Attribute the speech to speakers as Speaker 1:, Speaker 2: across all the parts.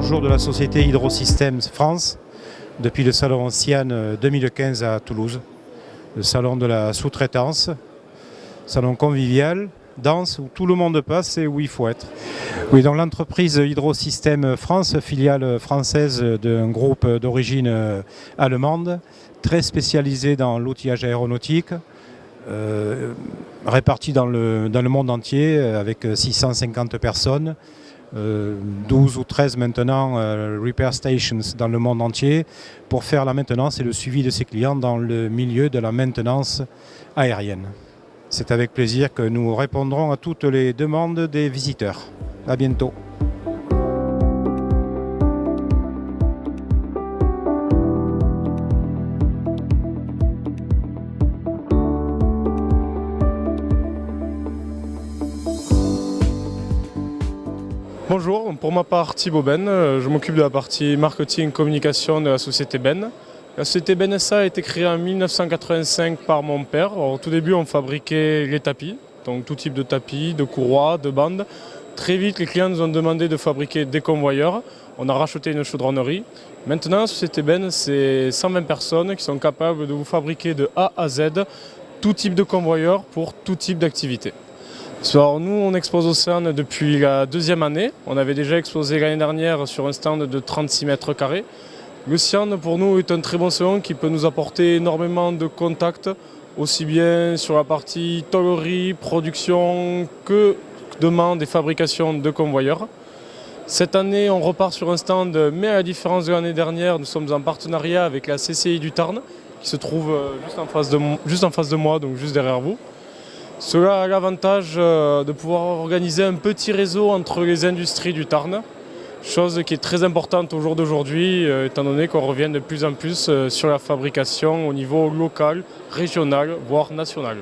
Speaker 1: toujours de la société Hydrosystems France, depuis le salon Sian 2015 à Toulouse, le salon de la sous-traitance, salon convivial, dense, où tout le monde passe et où il faut être. Oui, donc l'entreprise Hydrosystems France, filiale française d'un groupe d'origine allemande, très spécialisée dans l'outillage aéronautique, répartie dans le monde entier avec 650 personnes, 12 ou 13 maintenant repair stations dans le monde entier pour faire la maintenance et le suivi de ses clients dans le milieu de la maintenance aérienne. C'est avec plaisir que nous répondrons à toutes les demandes des visiteurs. À bientôt.
Speaker 2: Bonjour, pour ma part Thibaut Ben, je m'occupe de la partie marketing communication de la société Ben. La société Ben SA a été créée en 1985 par mon père. Alors, au tout début on fabriquait les tapis, donc tout type de tapis, de courroies, de bandes. Très vite les clients nous ont demandé de fabriquer des convoyeurs. On a racheté une chaudronnerie. Maintenant la société Ben c'est 120 personnes qui sont capables de vous fabriquer de A à Z tout type de convoyeur pour tout type d'activité. Alors nous, on expose au CERN depuis la deuxième année. On avait déjà exposé l'année dernière sur un stand de 36 mètres carrés. Le CERN, pour nous, est un très bon salon qui peut nous apporter énormément de contacts, aussi bien sur la partie tôlerie, production, que demande et fabrication de convoyeurs. Cette année, on repart sur un stand, mais à la différence de l'année dernière, nous sommes en partenariat avec la CCI du Tarn, qui se trouve juste en face de moi, donc juste derrière vous. Cela a l'avantage de pouvoir organiser un petit réseau entre les industries du Tarn, chose qui est très importante au jour d'aujourd'hui, étant donné qu'on revient de plus en plus sur la fabrication au niveau local, régional, voire national.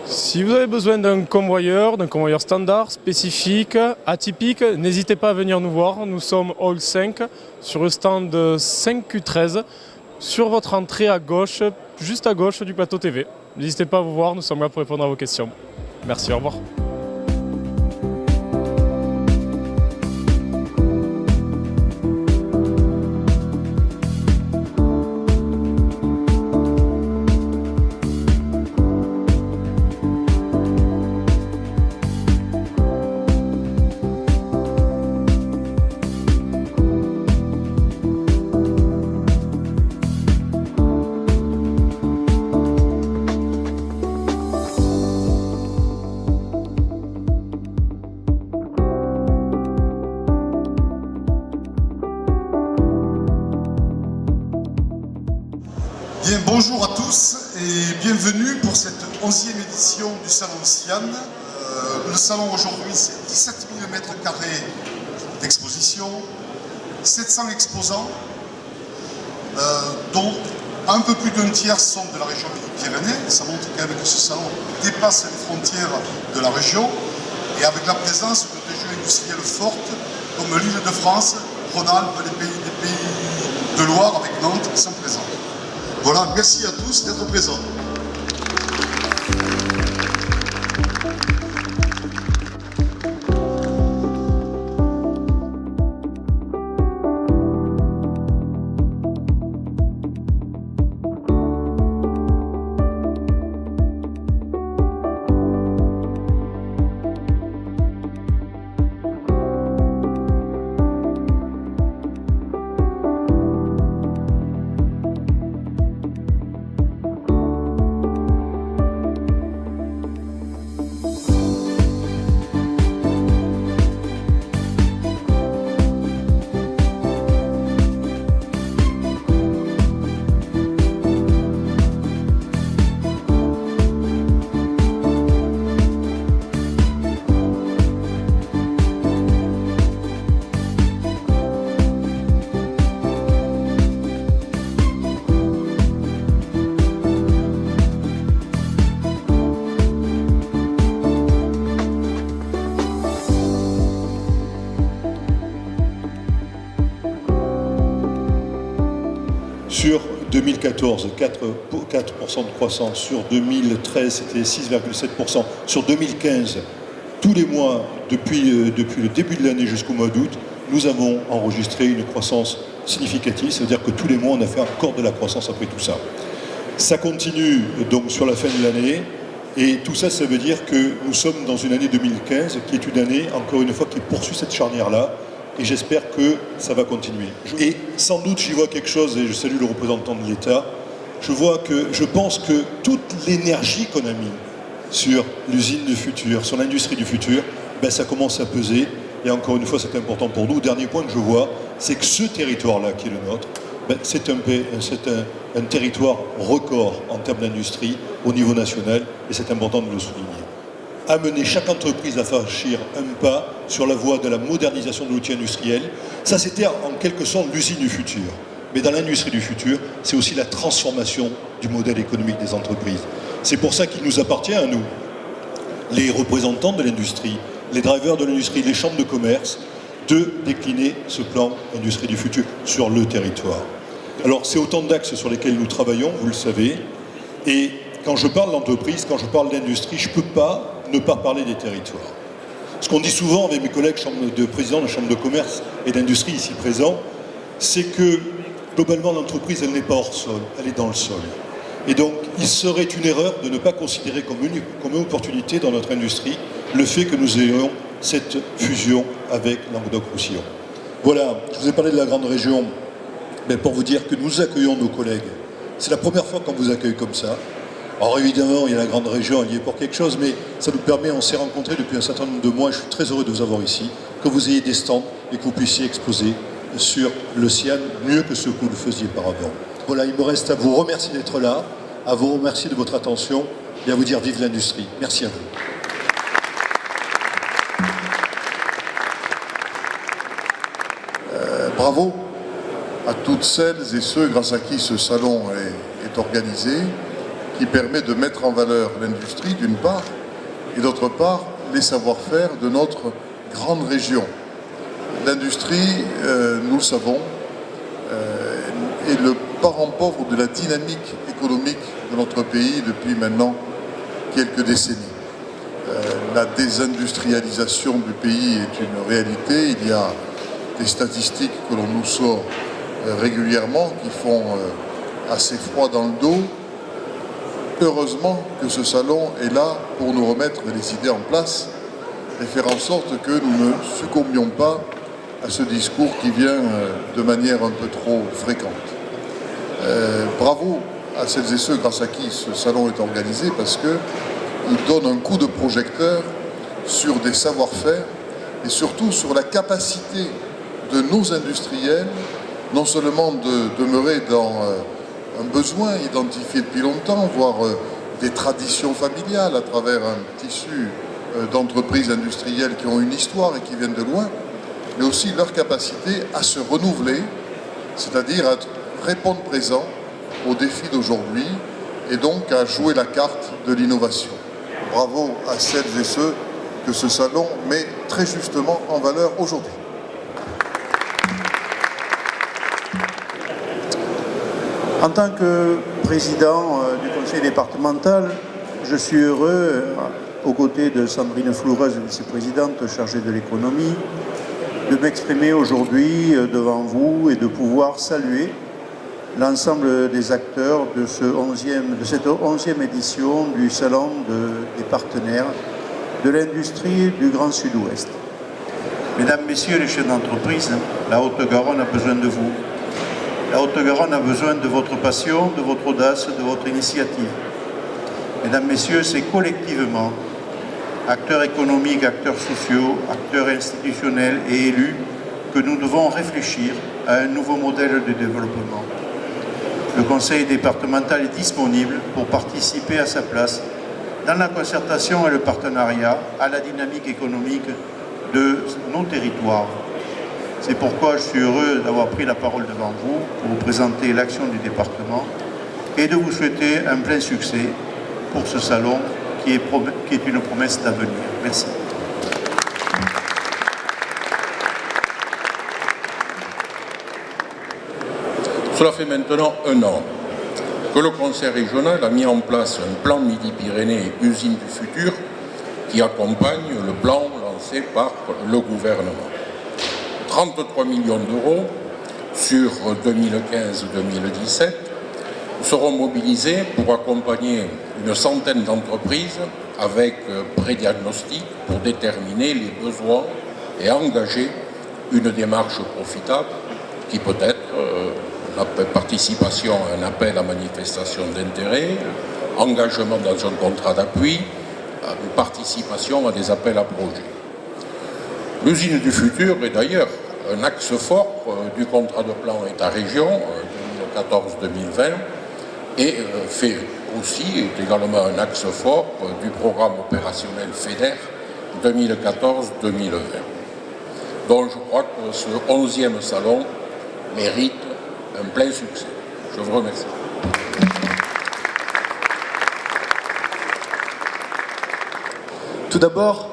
Speaker 2: Si vous avez besoin d'un convoyeur standard, spécifique, atypique, n'hésitez pas à venir nous voir. Nous sommes Hall 5 sur le stand 5Q13, sur votre entrée à gauche, juste à gauche du plateau TV. N'hésitez pas à vous voir, nous sommes là pour répondre à vos questions. Merci, au revoir.
Speaker 3: Bien, bonjour à tous et bienvenue pour cette 11e édition du Salon Sian. Le salon aujourd'hui c'est 17 000 m² d'exposition, 700 exposants, dont un peu plus d'un tiers sont de la région des Pyrénées. Ça montre quand même que ce salon dépasse les frontières de la région et avec la présence de régions industrielles fortes comme l'Île-de-France, Rhône-Alpes, les pays de Loire avec Nantes qui sont présents. Voilà, merci à tous d'être présents.
Speaker 4: Sur 2014, 4% de croissance. Sur 2013, c'était 6,7%. Sur 2015, tous les mois, depuis le début de l'année jusqu'au mois d'août, nous avons enregistré une croissance significative, c'est-à-dire que tous les mois, on a fait encore de la croissance après tout ça. Ça continue donc sur la fin de l'année, et tout ça, ça veut dire que nous sommes dans une année 2015 qui est une année, encore une fois, qui poursuit cette charnière-là, et j'espère que ça va continuer. Et sans doute, j'y vois quelque chose, et je salue le représentant de l'État, je pense que toute l'énergie qu'on a mis sur l'usine du futur, sur l'industrie du futur, ben, ça commence à peser, et encore une fois, c'est important pour nous. Dernier point que je vois, c'est que ce territoire-là, qui est le nôtre, ben, c'est un territoire record en termes d'industrie au niveau national, et c'est important de le souligner. Amener chaque entreprise à franchir un pas sur la voie de la modernisation de l'outil industriel, ça c'était en quelque sorte l'usine du futur. Mais dans l'industrie du futur, c'est aussi la transformation du modèle économique des entreprises. C'est pour ça qu'il nous appartient à nous, les représentants de l'industrie, les drivers de l'industrie, les chambres de commerce, de décliner ce plan industrie du futur sur le territoire. Alors c'est autant d'axes sur lesquels nous travaillons, vous le savez, et quand je parle d'entreprise, quand je parle d'industrie, je ne peux pas ne pas parler des territoires. Ce qu'on dit souvent avec mes collègues présidents de chambre de commerce et d'industrie ici présents, c'est que globalement l'entreprise, elle n'est pas hors sol, elle est dans le sol. Et donc il serait une erreur de ne pas considérer comme une opportunité dans notre industrie le fait que nous ayons cette fusion avec Languedoc-Roussillon. Voilà, je vous ai parlé de la grande région, mais pour vous dire que nous accueillons nos collègues. C'est la première fois qu'on vous accueille comme ça. Alors évidemment, il y a la grande région, elle y est pour quelque chose, mais ça nous permet, on s'est rencontrés depuis un certain nombre de mois, et je suis très heureux de vous avoir ici, que vous ayez des stands et que vous puissiez exposer sur le CIAN mieux que ce que vous le faisiez par avant. Voilà, il me reste à vous remercier d'être là, à vous remercier de votre attention et à vous dire vive l'industrie. Merci à vous.
Speaker 5: Bravo à toutes celles et ceux grâce à qui ce salon est organisé, qui permet de mettre en valeur l'industrie d'une part, et d'autre part les savoir-faire de notre grande région. L'industrie, nous le savons, est le parent pauvre de la dynamique économique de notre pays depuis maintenant quelques décennies. La désindustrialisation du pays est une réalité. Il y a des statistiques que l'on nous sort régulièrement qui font assez froid dans le dos. Heureusement que ce salon est là pour nous remettre les idées en place et faire en sorte que nous ne succombions pas à ce discours qui vient de manière un peu trop fréquente. Bravo à celles et ceux grâce à qui ce salon est organisé parce qu'il donne un coup de projecteur sur des savoir-faire et surtout sur la capacité de nos industriels non seulement de demeurer dans un besoin identifié depuis longtemps, voire des traditions familiales à travers un tissu d'entreprises industrielles qui ont une histoire et qui viennent de loin, mais aussi leur capacité à se renouveler, c'est-à-dire à répondre présent aux défis d'aujourd'hui et donc à jouer la carte de l'innovation. Bravo à celles et ceux que ce salon met très justement en valeur aujourd'hui.
Speaker 6: En tant que président du conseil départemental, je suis heureux, aux côtés de Sandrine Floureuse, vice-présidente chargée de l'économie, de m'exprimer aujourd'hui devant vous et de pouvoir saluer l'ensemble des acteurs de cette 11e édition du Salon des partenaires de l'industrie du Grand Sud-Ouest. Mesdames, Messieurs les chefs d'entreprise, la Haute-Garonne a besoin de vous. La Haute-Garonne a besoin de votre passion, de votre audace, de votre initiative. Mesdames, Messieurs, c'est collectivement, acteurs économiques, acteurs sociaux, acteurs institutionnels et élus, que nous devons réfléchir à un nouveau modèle de développement. Le conseil départemental est disponible pour participer à sa place dans la concertation et le partenariat à la dynamique économique de nos territoires. C'est pourquoi je suis heureux d'avoir pris la parole devant vous pour vous présenter l'action du département et de vous souhaiter un plein succès pour ce salon qui est une promesse d'avenir. Merci.
Speaker 7: Cela fait maintenant 1 an que le Conseil régional a mis en place un plan Midi-Pyrénées usine du futur qui accompagne le plan lancé par le gouvernement. 33 millions d'euros sur 2015-2017 seront mobilisés pour accompagner une centaine d'entreprises avec pré-diagnostic pour déterminer les besoins et engager une démarche profitable qui peut être la participation à un appel à manifestation d'intérêt, engagement dans un contrat d'appui, participation à des appels à projets. L'usine du futur est d'ailleurs un axe fort du contrat de plan État-région 2014-2020 et est également un axe fort du programme opérationnel FEDER 2014-2020. Donc je crois que ce 11e salon mérite un plein succès. Je vous remercie.
Speaker 8: Tout d'abord,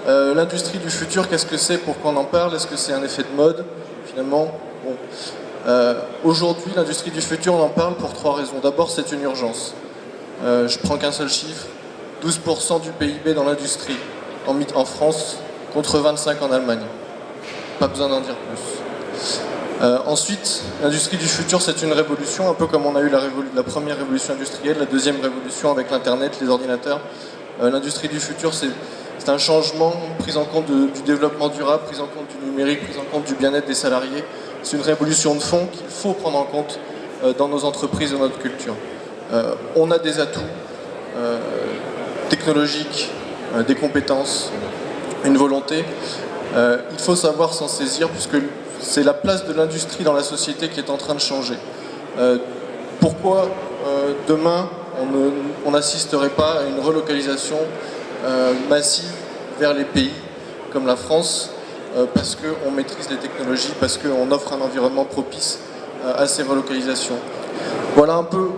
Speaker 8: l'industrie du futur, qu'est-ce que c'est? Pourquoi on en parle? Est-ce que c'est un effet de mode? Finalement, bon. Aujourd'hui, l'industrie du futur, on en parle pour 3 raisons. D'abord, c'est une urgence. Je prends qu'un seul chiffre, 12% du PIB dans l'industrie en France contre 25% en Allemagne. Pas besoin d'en dire plus. Ensuite, l'industrie du futur, c'est une révolution, un peu comme on a eu la première révolution industrielle, la deuxième révolution avec l'Internet, les ordinateurs. L'industrie du futur, c'est un changement, prise en compte du développement durable, prise en compte du numérique, prise en compte du bien-être des salariés. C'est une révolution de fond qu'il faut prendre en compte dans nos entreprises, dans notre culture. On a des atouts technologiques, des compétences, une volonté. Il faut savoir s'en saisir puisque c'est la place de l'industrie dans la société qui est en train de changer. Pourquoi demain on n'assisterait pas à une relocalisation massive vers les pays comme la France parce qu'on maîtrise les technologies, parce qu'on offre un environnement propice à ces relocalisations. Voilà un peu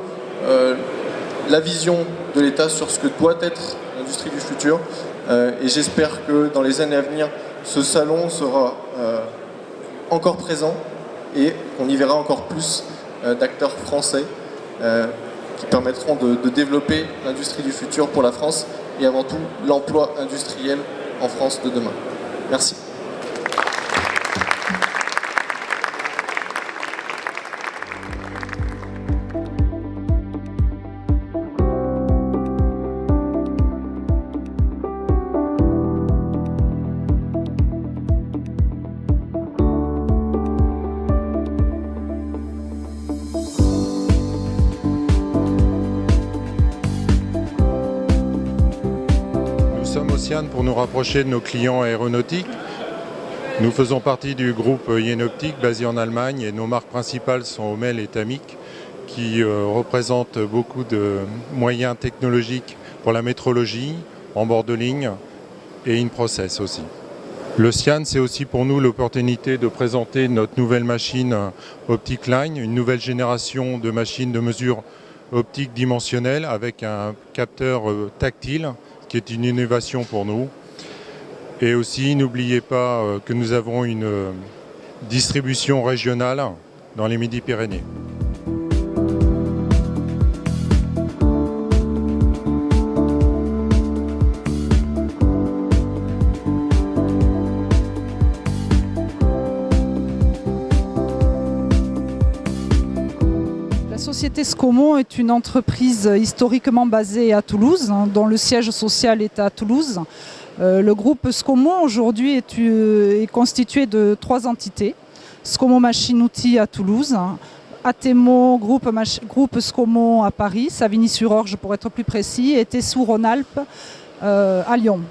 Speaker 8: la vision de l'État sur ce que doit être l'industrie du futur et j'espère que dans les années à venir, ce salon sera encore présent et qu'on y verra encore plus d'acteurs français qui permettront de développer l'industrie du futur pour la France et avant tout l'emploi industriel en France de demain. Merci.
Speaker 9: Pour nous rapprocher de nos clients aéronautiques. Nous faisons partie du groupe Jenoptik basé en Allemagne et nos marques principales sont Hommel et Tamic qui représentent beaucoup de moyens technologiques pour la métrologie, en bord de ligne et in-process aussi. Le Sian, c'est aussi pour nous l'opportunité de présenter notre nouvelle machine Optic Line, une nouvelle génération de machines de mesure optique dimensionnelle avec un capteur tactile qui est une innovation pour nous. Et aussi, n'oubliez pas que nous avons une distribution régionale dans les Midi-Pyrénées.
Speaker 10: La société Scomo est une entreprise historiquement basée à Toulouse, dont le siège social est à Toulouse. Le groupe Scomo aujourd'hui est constitué de 3 entités. Scomo Machine Outils à Toulouse, Atemo groupe Scomo à Paris, Savigny-sur-Orge pour être plus précis, et Tessou-Rhône-Alpes à Lyon.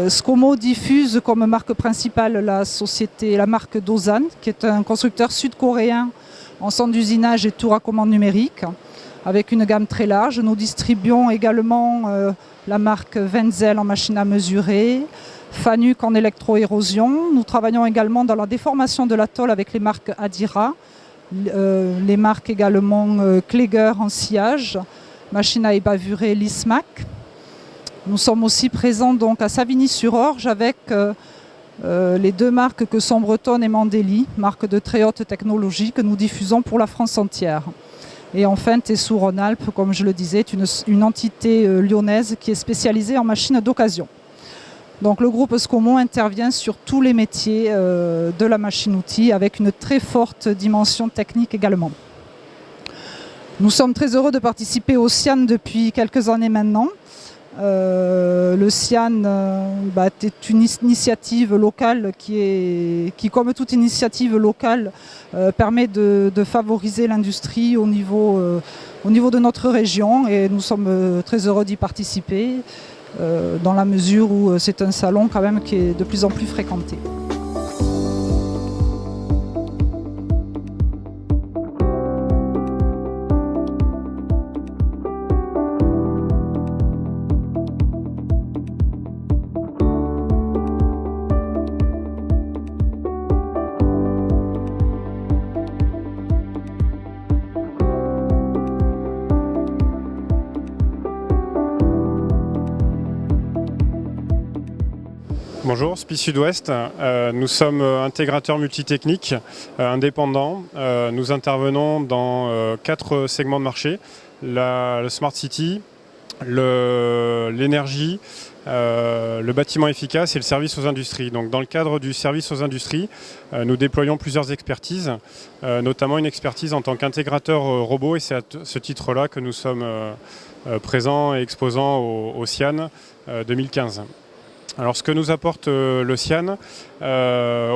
Speaker 10: Scomo diffuse comme marque principale la marque Doosan, qui est un constructeur sud-coréen en centre d'usinage et tour à commande numérique, avec une gamme très large. Nous distribuons également la marque Wenzel en machine à mesurer, Fanuc en électro-érosion. Nous travaillons également dans la déformation de la tôle avec les marques Adira, les marques également Kläger en sciage, machine à ébavurer Lismac. Nous sommes aussi présents donc à Savigny-sur-Orge avec les 2 marques que sont Bretonne et Mandeli, marques de très haute technologie que nous diffusons pour la France entière. Et enfin, Tessou-Rhône-Alpes, comme je le disais, est une entité lyonnaise qui est spécialisée en machines d'occasion. Donc le groupe Escomont intervient sur tous les métiers de la machine-outil avec une très forte dimension technique également. Nous sommes très heureux de participer au CIAN depuis quelques années maintenant. Le CIAN est une initiative locale qui, comme toute initiative locale, permet de favoriser l'industrie au niveau de notre région, et nous sommes très heureux d'y participer dans la mesure où c'est un salon quand même qui est de plus en plus fréquenté.
Speaker 11: Bonjour, SPI Sud-Ouest. Nous sommes intégrateurs multitechniques indépendants. Nous intervenons dans 4 segments de marché. Le Smart City, l'énergie, le bâtiment efficace et le service aux industries. Donc, dans le cadre du service aux industries, nous déployons plusieurs expertises, notamment une expertise en tant qu'intégrateur robot, et c'est à ce titre-là que nous sommes présents et exposants au CIAN 2015. Alors ce que nous apporte le CIAN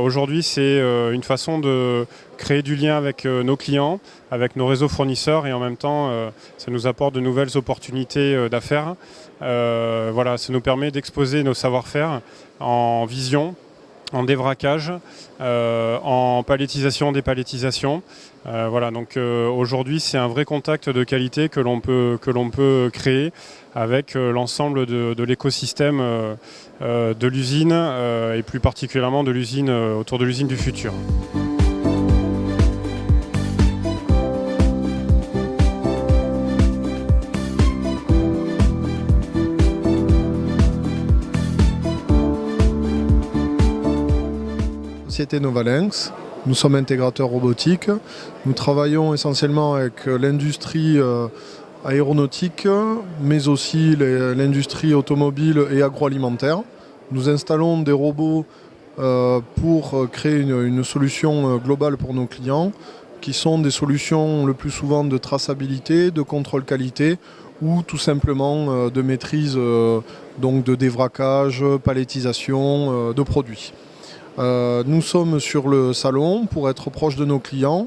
Speaker 11: aujourd'hui, c'est une façon de créer du lien avec nos clients, avec nos réseaux fournisseurs, et en même temps ça nous apporte de nouvelles opportunités d'affaires. Voilà, ça nous permet d'exposer nos savoir-faire en vision, en dévraquage, en palettisation, dépalettisation. Voilà, donc aujourd'hui c'est un vrai contact de qualité que l'on peut créer avec l'ensemble de l'écosystème de l'usine et plus particulièrement de l'usine autour de l'usine du futur.
Speaker 12: Société Novalinx, nous sommes intégrateurs robotiques. Nous travaillons essentiellement avec l'industrie aéronautique, mais aussi l'industrie automobile et agroalimentaire. Nous installons des robots pour créer une solution globale pour nos clients, qui sont des solutions le plus souvent de traçabilité, de contrôle qualité ou tout simplement de maîtrise donc de dévraquage, palettisation de produits. Nous sommes sur le salon pour être proche de nos clients,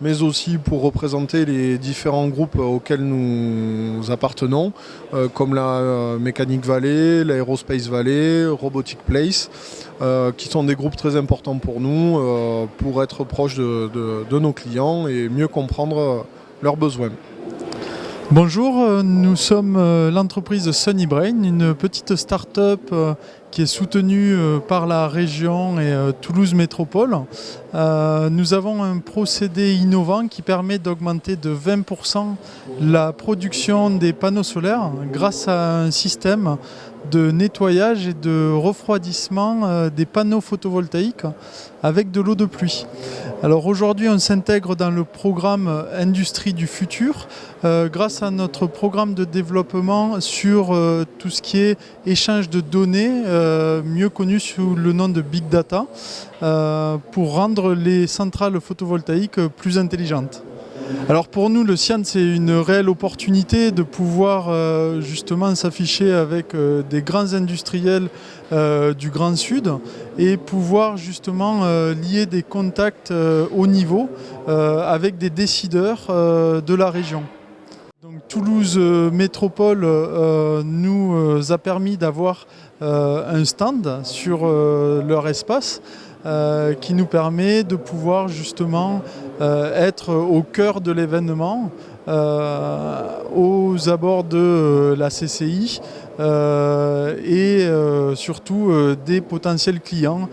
Speaker 12: mais aussi pour représenter les différents groupes auxquels nous appartenons, comme la Mécanique Vallée, l'Aerospace Valley, Robotic Place, qui sont des groupes très importants pour nous, pour être proche de nos clients et mieux comprendre leurs besoins.
Speaker 13: Bonjour, nous sommes l'entreprise Sunnybrain, une petite start-up qui est soutenue par la région et Toulouse Métropole. Nous avons un procédé innovant qui permet d'augmenter de 20% la production des panneaux solaires grâce à un système de nettoyage et de refroidissement des panneaux photovoltaïques avec de l'eau de pluie. Alors aujourd'hui, on s'intègre dans le programme Industrie du futur grâce à notre programme de développement sur tout ce qui est échange de données, mieux connu sous le nom de Big Data, pour rendre les centrales photovoltaïques plus intelligentes. Alors pour nous, le CIAN, c'est une réelle opportunité de pouvoir justement s'afficher avec des grands industriels du Grand Sud et pouvoir justement lier des contacts haut niveau avec des décideurs de la région. Donc, Toulouse Métropole nous a permis d'avoir un stand sur leur espace qui nous permet de pouvoir justement être au cœur de l'événement, aux abords de la CCI et surtout des potentiels clients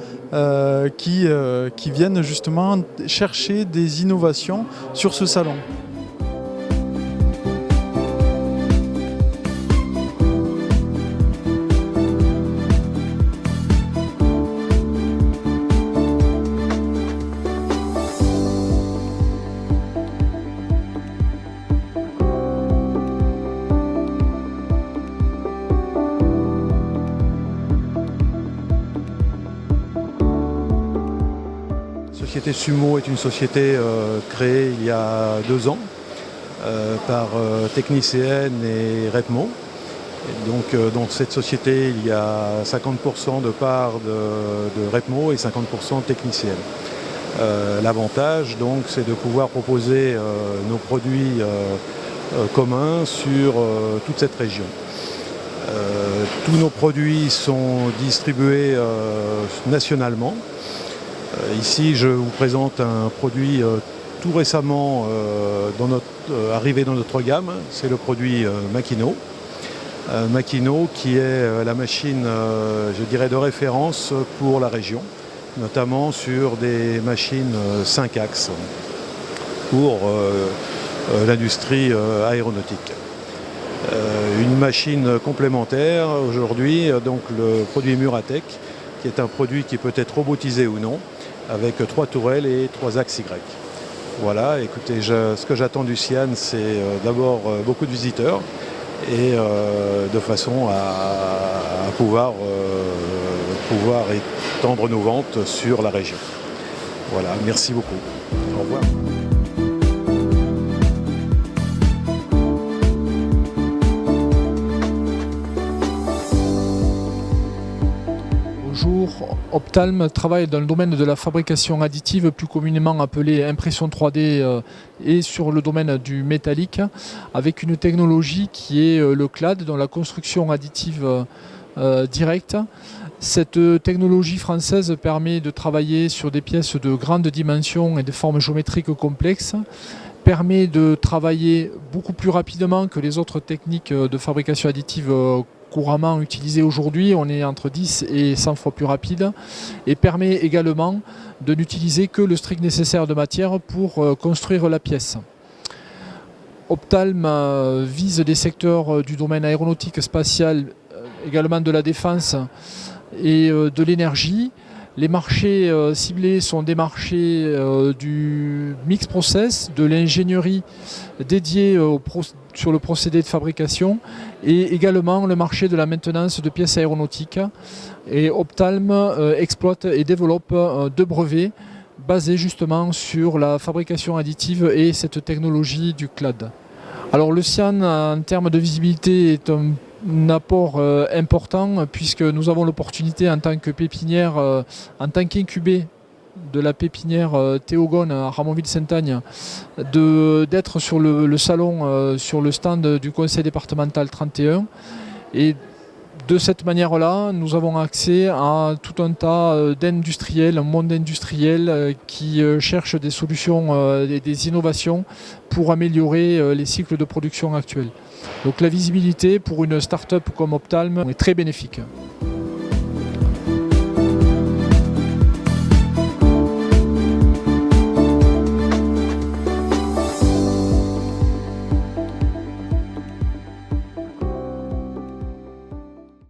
Speaker 13: qui viennent justement chercher des innovations sur ce salon.
Speaker 14: société Sumo est une société créée il y a 2 ans par Technicien et Repmo. Et donc, dans cette société, il y a 50% de part de Repmo et 50% de Technicien. L'avantage, donc, c'est de pouvoir proposer nos produits communs sur toute cette région. Tous nos produits sont distribués nationalement. Ici, je vous présente un produit tout récemment arrivé dans notre gamme, c'est le produit Makino. Makino qui est la machine, je dirais, de référence pour la région, notamment sur des machines 5 axes pour l'industrie aéronautique. Une machine complémentaire aujourd'hui, donc le produit Muratec, qui est un produit qui peut être robotisé ou non, avec 3 tourelles et 3 axes Y. Voilà, écoutez, ce que j'attends du CIAN, c'est d'abord beaucoup de visiteurs et de façon à pouvoir étendre nos ventes sur la région. Voilà, merci beaucoup. Au revoir.
Speaker 15: Bonjour, Optalm travaille dans le domaine de la fabrication additive, plus communément appelée impression 3D, et sur le domaine du métallique, avec une technologie qui est le CLAD, dans la construction additive directe. Cette technologie française permet de travailler sur des pièces de grandes dimensions et de formes géométriques complexes, permet de travailler beaucoup plus rapidement que les autres techniques de fabrication additive couramment utilisées aujourd'hui. On est entre 10 et 100 fois plus rapide, et permet également de n'utiliser que le strict nécessaire de matière pour construire la pièce. Optalm vise des secteurs du domaine aéronautique, spatial, également de la défense et de l'énergie. Les marchés ciblés sont des marchés du mix process, de l'ingénierie dédiée sur le procédé de fabrication, et également le marché de la maintenance de pièces aéronautiques. Et Optalm exploite et développe 2 brevets basés justement sur la fabrication additive et cette technologie du CLAD. Alors le CIAN, en termes de visibilité, est un apport important, puisque nous avons l'opportunité en tant que pépinière, en tant qu'incubé de la pépinière Théogone à Ramonville-Saint-Agne, d'être sur le salon, sur le stand du conseil départemental 31. Et de cette manière-là, nous avons accès à tout un tas d'industriels, un monde industriel qui cherche des solutions et des innovations pour améliorer les cycles de production actuels. Donc la visibilité pour une start-up comme Optalm est très bénéfique.